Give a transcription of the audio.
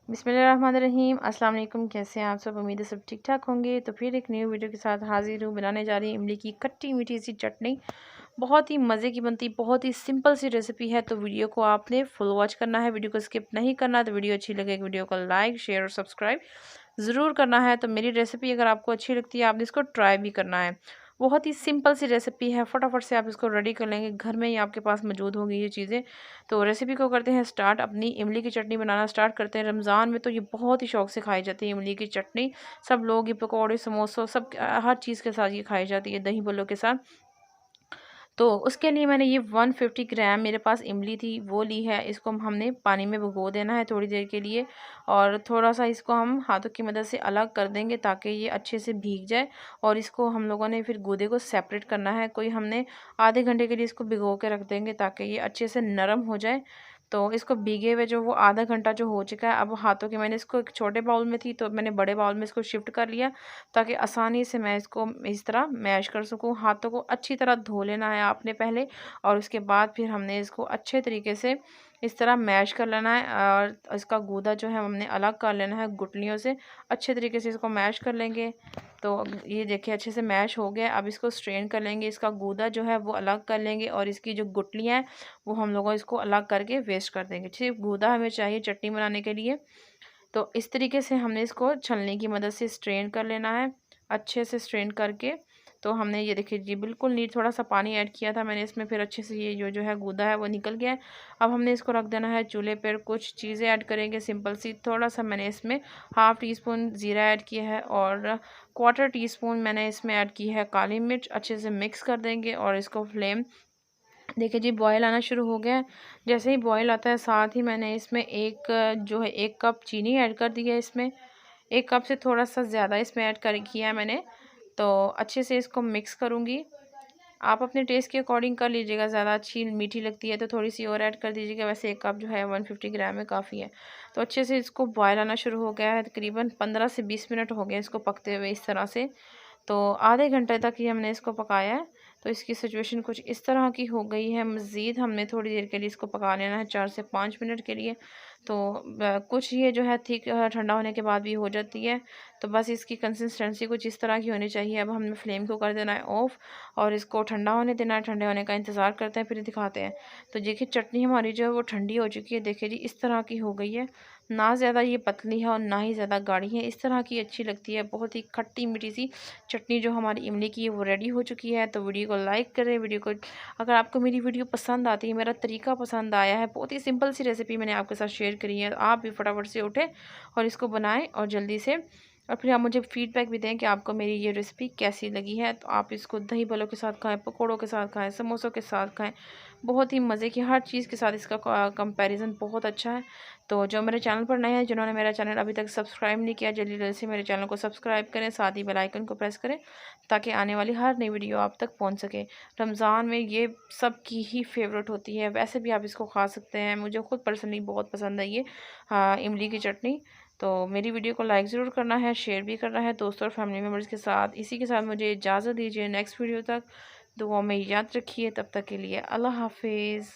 बिस्मिल्लाहिर्रहमानिर्रहीम। अस्सलाम वालेकुम। कैसे हैं आप सब? उम्मीद है सब ठीक ठाक होंगे। तो फिर एक न्यू वीडियो के साथ हाजिर हूँ। बनाने जा रही हूँ इमली की खट्टी मीठी सी चटनी। बहुत ही मज़े की बनती, बहुत ही सिंपल सी रेसिपी है। तो वीडियो को आपने फुल वॉच करना है, वीडियो को स्किप नहीं करना। तो वीडियो अच्छी लगे वीडियो को लाइक शेयर और सब्सक्राइब ज़रूर करना है। तो मेरी रेसिपी अगर आपको अच्छी लगती है आपने इसको ट्राई भी करना है। बहुत ही सिंपल सी रेसिपी है, फटाफट से आप इसको रेडी कर लेंगे, घर में ही आपके पास मौजूद होंगी ये चीज़ें। तो रेसिपी को करते हैं स्टार्ट। अपनी इमली की चटनी बनाना स्टार्ट करते हैं। रमज़ान में तो ये बहुत ही शौक से खाई जाती है इमली की चटनी। सब लोग ये पकौड़े समोसों सब हर चीज़ के साथ ये खाई जाती है, दही बल्लों के साथ। तो उसके लिए मैंने ये 150 ग्राम मेरे पास इमली थी वो ली है। इसको हमने पानी में भिगो देना है थोड़ी देर के लिए, और थोड़ा सा इसको हम हाथों की मदद से अलग कर देंगे ताकि ये अच्छे से भीग जाए। और इसको हम लोगों ने फिर गूदे को सेपरेट करना है। कोई हमने आधे घंटे के लिए इसको भिगो के रख देंगे ताकि ये अच्छे से नरम हो जाए। तो इसको भीगे हुए जो वो आधा घंटा जो हो चुका है, अब हाथों के मैंने इसको एक छोटे बाउल में थी तो मैंने बड़े बाउल में इसको शिफ्ट कर लिया ताकि आसानी से मैं इसको इस तरह मैश कर सकूं। हाथों को अच्छी तरह धो लेना है आपने पहले, और उसके बाद फिर हमने इसको अच्छे तरीके से इस तरह मैश कर लेना है। और इसका गूदा जो है हमने अलग कर लेना है गुठलियों से। अच्छे तरीके से इसको मैश कर लेंगे। तो ये देखिए अच्छे से मैश हो गया। अब इसको स्ट्रेन कर लेंगे, इसका गूदा जो है वो अलग कर लेंगे, और इसकी जो गुठलियाँ हैं वो हम लोगों इसको अलग करके वेस्ट कर देंगे। सिर्फ गूदा हमें चाहिए चटनी बनाने के लिए। तो इस तरीके से हमने इसको छलनी की मदद से स्ट्रेन कर लेना है, अच्छे से स्ट्रेन करके। तो हमने ये देखिए जी बिल्कुल नीट, थोड़ा सा पानी ऐड किया था मैंने इसमें, फिर अच्छे से ये जो है गूदा है वो निकल गया है। अब हमने इसको रख देना है चूल्हे पर। कुछ चीज़ें ऐड करेंगे सिंपल सी। थोड़ा सा मैंने इसमें हाफ़ टी स्पून ज़ीरा ऐड किया है, और क्वार्टर टी स्पून मैंने इसमें ऐड की है काली मिर्च। अच्छे से मिक्स कर देंगे, और इसको फ्लेम देखिए जी बॉयल आना शुरू हो गया है। जैसे ही बॉयल आता है साथ ही मैंने इसमें जो है 1 कप चीनी ऐड कर दी है इसमें। 1 कप से थोड़ा सा ज़्यादा इसमें ऐड कर किया है मैंने। तो अच्छे से इसको मिक्स करूँगी। आप अपने टेस्ट के अकॉर्डिंग कर लीजिएगा, ज़्यादा अच्छी मीठी लगती है तो थोड़ी सी और ऐड कर दीजिएगा। वैसे 1 कप जो है 150 ग्राम में काफ़ी है। तो अच्छे से इसको बॉयल आना शुरू हो गया है। तकरीबन 15 से 20 मिनट हो गए इसको पकते हुए इस तरह से। तो आधे घंटे तक ही हमने इसको पकाया है। तो इसकी सिचुएशन कुछ इस तरह की हो गई है। मज़ीद हमने थोड़ी देर के लिए इसको पका लेना है, 4 से 5 मिनट के लिए। तो कुछ ये जो है ठीक ठंडा होने के बाद भी हो जाती है। तो बस इसकी कंसिस्टेंसी कुछ इस तरह की होनी चाहिए। अब हमने फ्लेम को कर देना है ऑफ़, और इसको ठंडा होने देना है। ठंडे होने का इंतज़ार करते हैं फिर दिखाते हैं। तो देखिए चटनी हमारी जो है वो ठंडी हो चुकी है। देखिए जी इस तरह की हो गई है। ना ज़्यादा ये पतली है और ना ही ज़्यादा गाढ़ी है, इस तरह की अच्छी लगती है। बहुत ही खट्टी मीठी सी चटनी जो हमारी इमली की है वो रेडी हो चुकी है। तो वीडियो को लाइक करें। वीडियो को अगर आपको मेरी वीडियो पसंद आती है, मेरा तरीका पसंद आया है, बहुत ही सिंपल सी रेसिपी मैंने आपके साथ शेयर करी है, आप भी फटाफट से उठें और इसको बनाएं और जल्दी से। और फिर आप मुझे फीडबैक भी दें कि आपको मेरी ये रेसिपी कैसी लगी है। तो आप इसको दही बलों के साथ खाएं, पकौड़ों के साथ खाएं, समोसों के साथ खाएं, बहुत ही मज़े की हर चीज़ के साथ इसका कंपैरिजन बहुत अच्छा है। तो जो मेरे चैनल पर नए हैं, जिन्होंने मेरा चैनल अभी तक सब्सक्राइब नहीं किया, जल्दी जल्दी से मेरे चैनल को सब्सक्राइब करें, साथ ही बेल आइकन को प्रेस करें ताकि आने वाली हर नई वीडियो आप तक पहुंच सके। रमज़ान में ये सब की ही फेवरेट होती है। वैसे भी आप इसको खा सकते हैं, मुझे खुद पर्सनली बहुत पसंद है ये इमली की चटनी। तो मेरी वीडियो को लाइक ज़रूर करना है, शेयर भी करना है दोस्तों और फैमिली मेम्बर्स के साथ। इसी के साथ मुझे इजाज़त दीजिए। नेक्स्ट वीडियो तक दुआ में याद रखिए। तब तक के लिए अल्लाह हाफिज़।